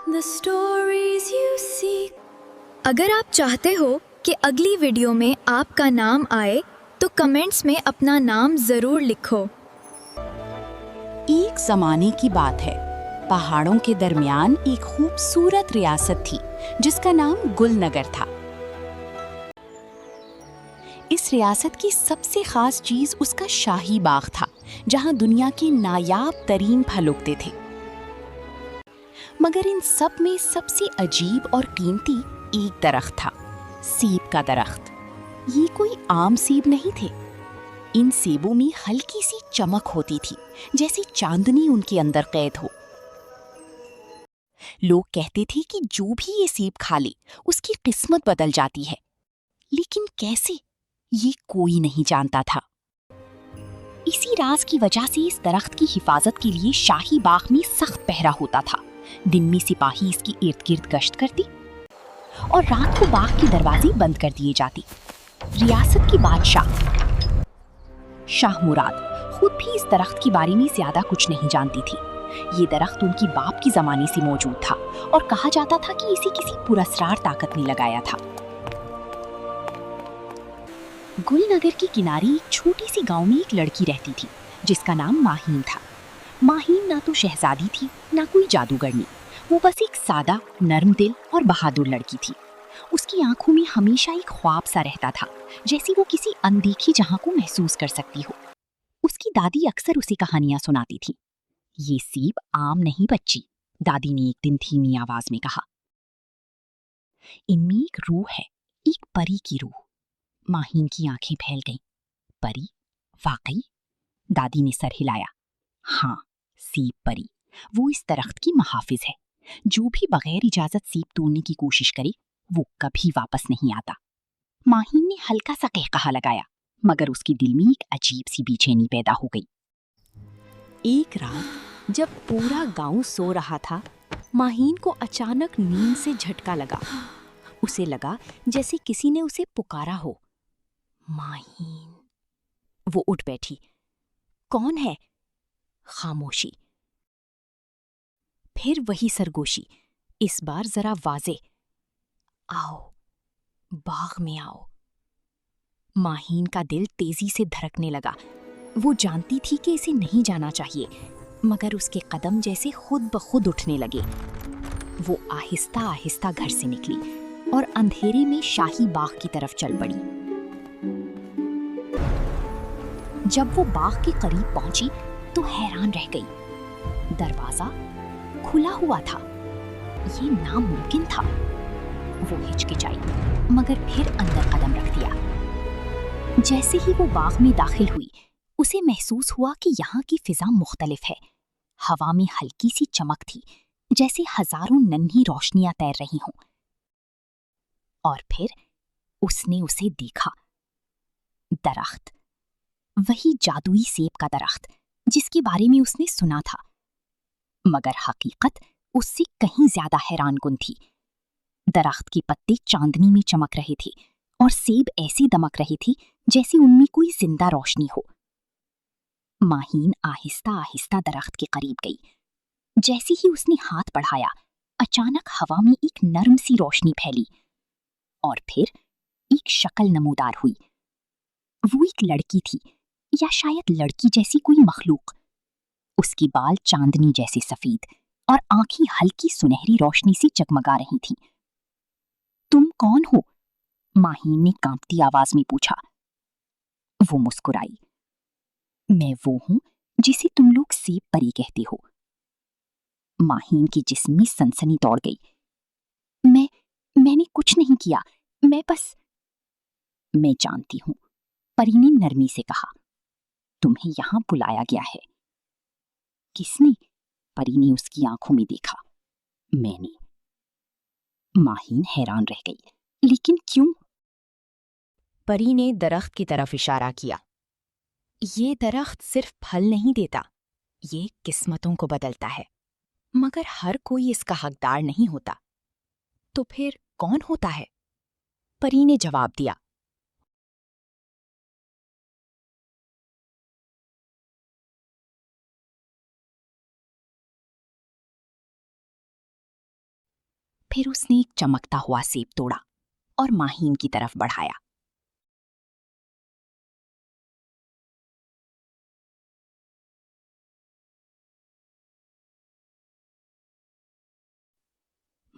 The stories you seek. اگر آپ چاہتے ہو کہ اگلی ویڈیو میں آپ کا نام آئے تو کمنٹس میں اپنا نام ضرور لکھو۔ ایک زمانے کی بات ہے، پہاڑوں کے درمیان ایک خوبصورت ریاست تھی جس کا نام گل نگر تھا۔ اس ریاست کی سب سے خاص چیز اس کا شاہی باغ تھا، جہاں دنیا کے نایاب ترین پھل اگتے تھے۔ مگر ان سب میں سب سے عجیب اور قیمتی ایک درخت تھا، سیب کا درخت۔ یہ کوئی عام سیب نہیں تھے، ان سیبوں میں ہلکی سی چمک ہوتی تھی، جیسے چاندنی ان کے اندر قید ہو۔ لوگ کہتے تھے کہ جو بھی یہ سیب کھا لے اس کی قسمت بدل جاتی ہے، لیکن کیسے، یہ کوئی نہیں جانتا تھا۔ اسی راز کی وجہ سے اس درخت کی حفاظت کے لیے شاہی باغ میں سخت پہرا ہوتا تھا۔ دن میں سپاہی اس کی ارد گرد گشت کرتی اور رات کو باغ کے دروازے بند کر دیے جاتے۔ ریاست کی بادشاہ شاہ مراد خود بھی اس درخت کے بارے میں زیادہ کچھ نہیں جانتی تھی۔ یہ درخت ان کی باپ کے زمانے سے موجود تھا اور کہا جاتا تھا کہ اسے کسی پراسرار طاقت نے لگایا تھا۔ گل نگر کے کنارے ایک چھوٹی سی گاؤں میں ایک لڑکی رہتی تھی جس کا نام ماہین تھا۔ ماہین نہ تو شہزادی تھی نہ کوئی جادوگرنی، وہ بس ایک سادہ، نرم دل اور بہادر لڑکی تھی۔ اس کی آنکھوں میں ہمیشہ ایک خواب سا رہتا تھا، جیسے وہ کسی اندیکھی جہاں کو محسوس کر سکتی ہو۔ اس کی دادی اکثر اسے کہانیاں سناتی تھی۔ یہ سیب عام نہیں بچی، دادی نے ایک دن دھیمی آواز میں کہا۔ ان میں ایک روح ہے، ایک پری کی روح۔ ماہین کی آنکھیں پھیل گئیں۔ پری؟ واقعی؟ دادی نے سر ہلایا۔ ہاں، سیب پری، وہ اس درخت کی محافظ ہے۔ جو بھی بغیر اجازت سیب توڑنے کی کوشش کرے وہ کبھی واپس نہیں آتا۔ ماہین نے ہلکا سا قہقہا لگایا، مگر اس کے دل میں ایک عجیب سی بے چینی پیدا ہو گئی۔ ایک رات جب پورا گاؤں سو رہا تھا، ماہین کو اچانک نیند سے جھٹکا لگا۔ اسے لگا جیسے کسی نے اسے پکارا ہو۔ ماہین! وہ اٹھ بیٹھی۔ کون ہے؟ خاموشی۔ پھر وہی سرگوشی، اس بار ذرا واضح۔ آؤ، باغ میں آؤ۔ ماہین کا دل تیزی سے دھڑکنے لگا۔ وہ جانتی تھی کہ اسے نہیں جانا چاہیے، مگر اس کے قدم جیسے خود بخود اٹھنے لگے۔ وہ آہستہ آہستہ گھر سے نکلی اور اندھیرے میں شاہی باغ کی طرف چل پڑی۔ جب وہ باغ کے قریب پہنچی تو حیران رہ گئی۔ دروازہ کھلا ہوا تھا۔ یہ ناممکن تھا۔ وہ ہچکچائی، مگر پھر اندر قدم رکھ دیا۔ جیسے ہی وہ باغ میں داخل ہوئی، اسے محسوس ہوا کہ یہاں کی فضا مختلف ہے۔ ہوا میں ہلکی سی چمک تھی، جیسے ہزاروں ننھی روشنیاں تیر رہی ہوں۔ اور پھر اس نے اسے دیکھا۔ درخت، وہی جادوئی سیب کا درخت جس کے بارے میں اس نے سنا تھا، مگر حقیقت اس سے کہیں زیادہ حیران کن تھی۔ درخت کے پتے چاندنی میں چمک رہے تھے اور سیب ایسے دمک رہے تھے جیسے ان میں کوئی زندہ روشنی ہو۔ ماہین آہستہ آہستہ درخت کے قریب گئی۔ جیسے ہی اس نے ہاتھ بڑھایا، اچانک ہوا میں ایک نرم سی روشنی پھیلی، اور پھر ایک شکل نمودار ہوئی۔ وہ ایک لڑکی تھی، یا شاید لڑکی جیسی کوئی مخلوق۔ اس کی بال چاندنی جیسے سفید اور آنکھیں ہلکی سنہری روشنی سے جگمگا رہی تھیں۔ تم کون ہو؟ ماہین نے کانپتی آواز میں پوچھا۔ وہ مسکرائی۔ میں وہ ہوں جسے تم لوگ سیب پری کہتے ہو۔ ماہین کے جسم میں سنسنی دوڑ گئی۔ میں نے کچھ نہیں کیا، میں جانتی ہوں، پری نے نرمی سے کہا۔ تمہیں یہاں بلایا گیا ہے۔ کس نے؟ پری نے اس کی آنکھوں میں دیکھا۔ میں نے۔ ماہین حیران رہ گئی۔ لیکن کیوں؟ پری نے درخت کی طرف اشارہ کیا۔ یہ درخت صرف پھل نہیں دیتا، یہ قسمتوں کو بدلتا ہے، مگر ہر کوئی اس کا حقدار نہیں ہوتا۔ تو پھر کون ہوتا ہے؟ پری نے جواب دیا۔ फिर उसने एक चमकता हुआ सेब तोड़ा और माहीन की तरफ बढ़ाया।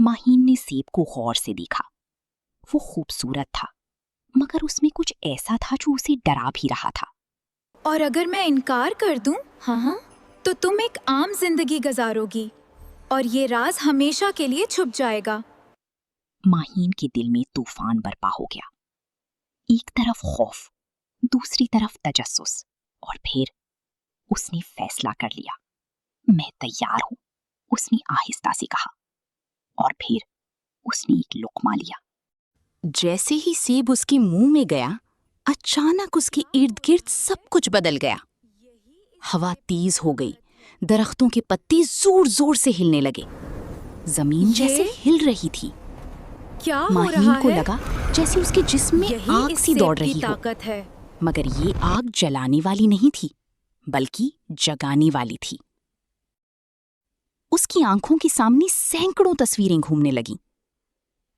माहीन ने सेब को गौर से देखा। वो खूबसूरत था, मगर उसमें कुछ ऐसा था जो उसे डरा भी रहा था। और अगर मैं इनकार कर दूं, हाँ, तो तुम एक आम जिंदगी गुजारोगी और ये राज हमेशा के लिए छुप जाएगा। माहीन के दिल में तूफान बरपा हो गया। एक तरफ खौफ, दूसरी तरफ तजस्सुस, और फिर उसने फैसला कर लिया। मैं तैयार हूं, उसने आहिस्ता से कहा, और फिर उसने एक लुक़मा लिया। जैसे ही सेब उसके मुंह में गया, अचानक उसके इर्द गिर्द सब कुछ बदल गया। हवा तेज हो गई, दरख्तों के पत्ते जोर जोर से हिलने लगे, जमीन जैसे हिल रही थी। क्या हो माहीन रहा को है? लगा जैसे उसके जिस्म में यही आग इस सी सेब दौड़ की रही हो। ताकत है। मगर ये आग जलाने वाली नहीं थी, बल्कि जगाने वाली थी। उसकी आंखों के सामने सैकड़ों तस्वीरें घूमने लगीं।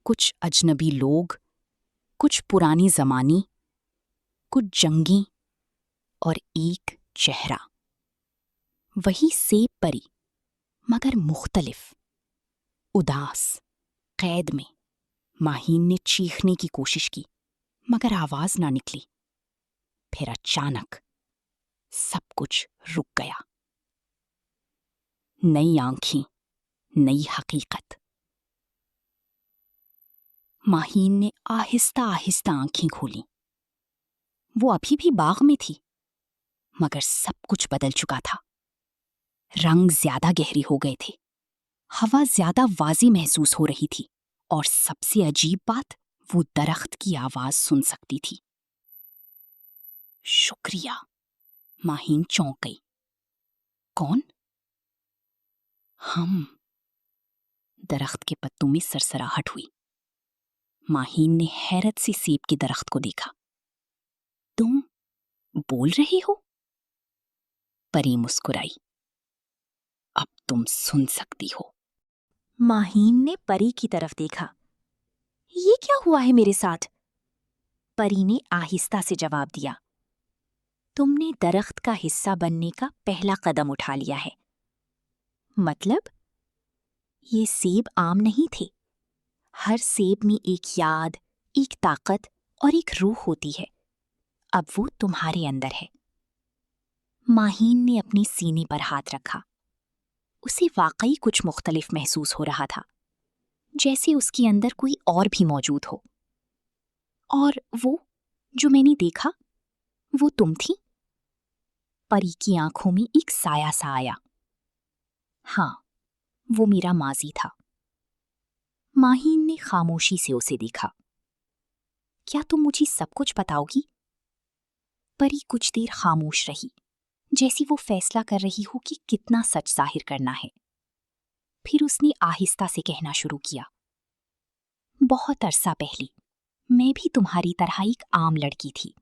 कुछ अजनबी लोग, कुछ पुरानी जमानी, कुछ जंगी, और एक चेहरा। वही सेब परी, मगर मुख्तलिफ, उदास, कैद में। माहीन ने चीखने की कोशिश की, मगर आवाज ना निकली। फिर अचानक सब कुछ रुक गया। नई आंखें, नई हकीकत। माहीन ने आहिस्ता आहिस्ता आंखें खोली। वो अभी भी बाग में थी, मगर सब कुछ बदल चुका था। रंग ज्यादा गहरे हो गए थे, हवा ज्यादा वाज़ी महसूस हो रही थी, और सबसे अजीब बात, वो दरख्त की आवाज सुन सकती थी। शुक्रिया, माहीन चौंक गई। कौन? हम। दरख्त के पत्तों में सरसराहट हुई। माहीन ने हैरत से सेब के दरख्त को देखा। तुम बोल रही हो? परी मुस्कुराई। अब तुम सुन सकती हो। माहीन ने परी की तरफ देखा। ये क्या हुआ है मेरे साथ? परी ने आहिस्ता से जवाब दिया, तुमने दरख्त का हिस्सा बनने का पहला कदम उठा लिया है। मतलब? ये सेब आम नहीं थे। हर सेब में एक याद, एक ताकत और एक रूह होती है। अब वो तुम्हारे अंदर है। माहीन ने अपने सीने पर हाथ रखा। उसे वाकई कुछ मुख्तलिफ महसूस हो रहा था, जैसे उसके अंदर कोई और भी मौजूद हो। और वो जो मैंने देखा, वो तुम थी? परी की आंखों में एक साया सा आया। हाँ, वो मेरा माजी था। माहीन ने खामोशी से उसे देखा। क्या तुम मुझे सब कुछ बताओगी? परी कुछ देर खामोश रही, जैसी वो फैसला कर रही हो कि कितना सच जाहिर करना है। फिर उसने आहिस्ता से कहना शुरू किया, बहुत अरसा पहले मैं भी तुम्हारी तरह एक आम लड़की थी।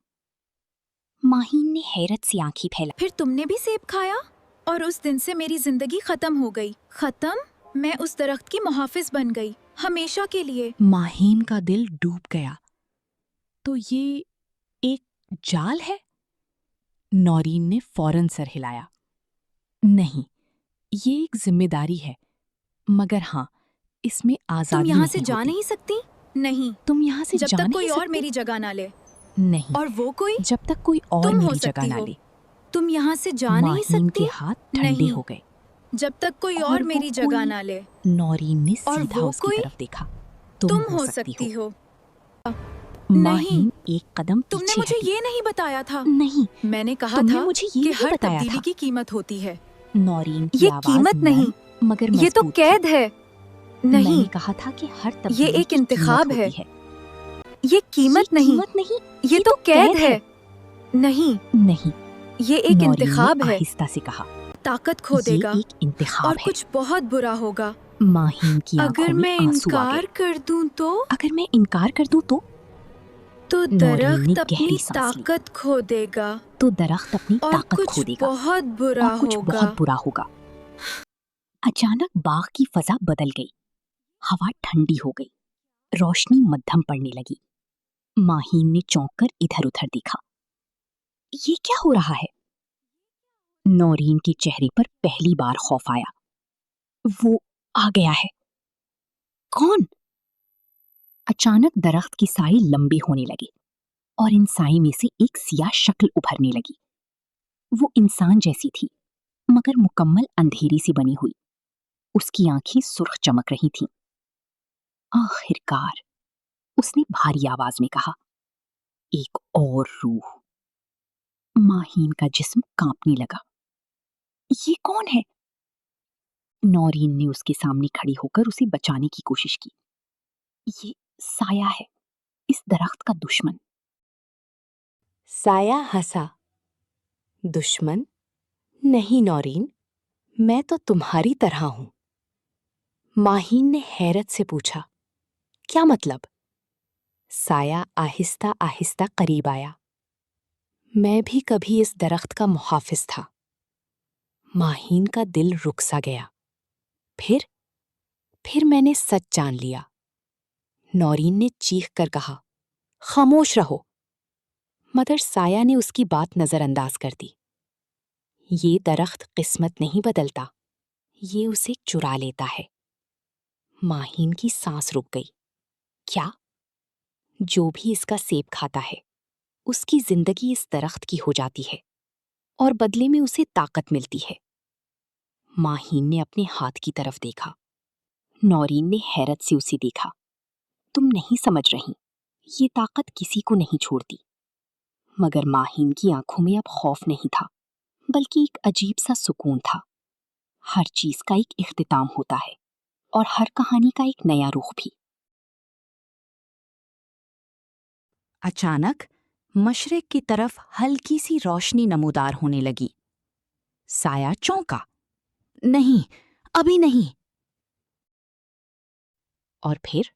माहीन ने हैरत से आंखें फैला। फिर तुमने भी सेब खाया और उस दिन से मेरी जिंदगी खत्म हो गई। खत्म? मैं उस दरख्त की मुहाफिज बन गई, हमेशा के लिए। माहीन का दिल डूब गया। तो ये एक जाल है? नौरीन ने फौरन सर हिलाया। नहीं, ये एक जिम्मेदारी है, मगर हाँ, इसमें आजादी तुम यहाँ से नहीं जा होती। नहीं सकती? नहीं, तुम यहाँ से जब जा तक नहीं कोई और सकती? मेरी जगह ना ले। नहीं, और वो कोई? जब तक कोई और तुम हो मेरी जगह सकती ना हो। ले। तुम यहाँ से जा नहीं माहीन के सकती? हाथ ठंडे नहीं। हो गए। जब तक कोई और और वो मेरी जगह कोई- ना ले। नौरीन ने और सीधा वो उसकी कोई? तरफ देखा। तुम हो सकती हो। माहीन एक कदम तुमने पीछे मुझे हटी। ये नहीं बताया था। नहीं, मैंने कहा तुमने था मुझे ये कि नहीं हर बताया तब्दीली था। की कीमत होती है। नौरीन की ये आवाज कीमत नरम नहीं, मगर ये तो मजबूत थी। कैद है। नहीं, मैंने कहा था कि हर तब्दीली ये एक की इंतखाब कीमत है। होती है। ये कीमत ये नहीं, कीमत नहीं, ये तो कैद है। नहीं, नहीं। ये एक नौरीन इंतखाब ने है। आहिस्ता से कहा, ताकत खो देगा ये एक इंतखाब और है। कुछ बहुत बुरा होगा। माहीन की अगर आंखों में मैं आंसू आ इनकार गए। कर दूं तो अगर मैं इनकार कर दूं तो दरख्त गहरी अपनी सांस ली। ताकत खो देगा दरख्त अपनी और ताकत खो कुछ देगा बहुत बुरा और कुछ होगा। बहुत बुरा होगा। अचानक बाग की फजा बदल गई। हवा ठंडी हो गई, रोशनी मध्यम पड़ने लगी। माहीन ने चौंक कर इधर उधर देखा। ये क्या हो रहा है? नौरीन के चेहरे पर पहली बार खौफ आया। वो आ गया है। कौन? अचानक दरख्त की साई लंबे होने लगे और इन साई में से एक सियाह शक्ल उभरने लगी। वो इंसान जैसी थी, मगर मुकम्मल अंधेरे से बनी हुई। उसकी आंखें सुर्ख चमक रही थीं। आखिरकार, उसने भारी आवाज में कहा, एक और रूह। माहीन का जिस्म कांपने लगा। ये कौन है? नौरीन ने उसके सामने खड़ी होकर उसे बचाने की कोशिश की। ये साया है, इस दरख्त का दुश्मन। साया हंसा। दुश्मन? नहीं नौरीन, मैं तो तुम्हारी तरह हूं। माहीन ने हैरत से पूछा, क्या मतलब? साया आहिस्ता आहिस्ता करीब आया। मैं भी कभी इस दरख्त का मुहाफिज था। माहीन का दिल रुक सा गया। फिर मैंने सच जान लिया। नौरीन ने चीख कर कहा, खामोश रहो। मगर साया ने उसकी बात नजरअंदाज कर दी। ये दरख्त किस्मत नहीं बदलता, ये उसे चुरा लेता है। माहीन की सांस रुक गई। क्या? जो भी इसका सेब खाता है, उसकी जिंदगी इस दरख्त की हो जाती है और बदले में उसे ताकत मिलती है। माहीन ने अपने हाथ की तरफ देखा। नौरीन ने हैरत से उसे देखा। तुम नहीं समझ रही, ये ताकत किसी को नहीं छोड़ती। मगर माहीन की आंखों में अब खौफ नहीं था, बल्कि एक अजीब सा सुकून था। हर चीज का एक इख्तिताम होता है और हर कहानी का एक नया रुख भी। अचानक मशरिक की तरफ हल्की सी रोशनी नमूदार होने लगी। साया चौंका। नहीं, अभी नहीं। और फिर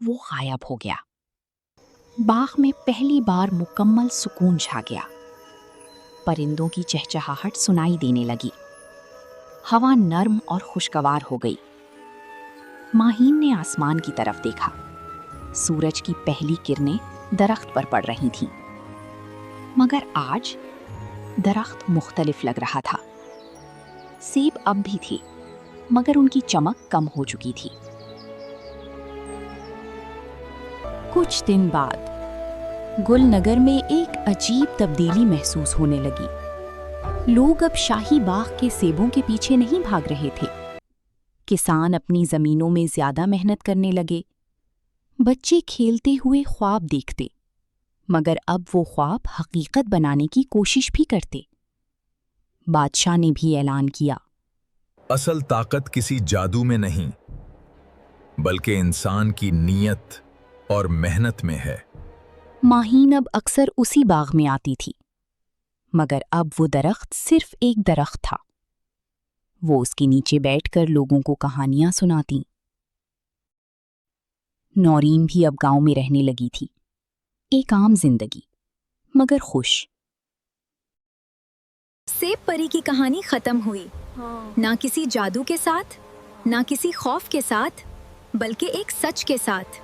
वो गायब हो गया। बाग में पहली बार मुकम्मल सुकून छा गया। परिंदों की चहचहाहट सुनाई देने लगी। हवा नर्म और खुशगवार हो गई। माहीन ने आसमान की तरफ देखा। सूरज की पहली किरणें दरख्त पर पड़ रही थीं। मगर आज दरख्त मुख्तलिफ लग रहा था। सेब अब भी थे, मगर उनकी चमक कम हो चुकी थी। कुछ दिन बाद गुलनगर में एक अजीब तब्दीली महसूस होने लगी। लोग अब शाही बाग के सेबों के पीछे नहीं भाग रहे थे। किसान अपनी जमीनों में ज्यादा मेहनत करने लगे। बच्चे खेलते हुए ख्वाब देखते, मगर अब वो ख्वाब हकीकत बनाने की कोशिश भी करते। बादशाह ने भी ऐलान किया, असल ताकत किसी जादू में नहीं, बल्कि इंसान की नीयत और मेहनत में है। माहीन अब अक्सर उसी बाग में आती थी, मगर अब वो दरख्त सिर्फ एक दरख्त था। वो उसके नीचे बैठकर लोगों को कहानियां सुनाती। नौरीन भी अब गांव में रहने लगी थी, एक आम जिंदगी, मगर खुश। सेब परी की कहानी खत्म हुई। ना किसी जादू के साथ, ना किसी खौफ के साथ, बल्कि एक सच के साथ।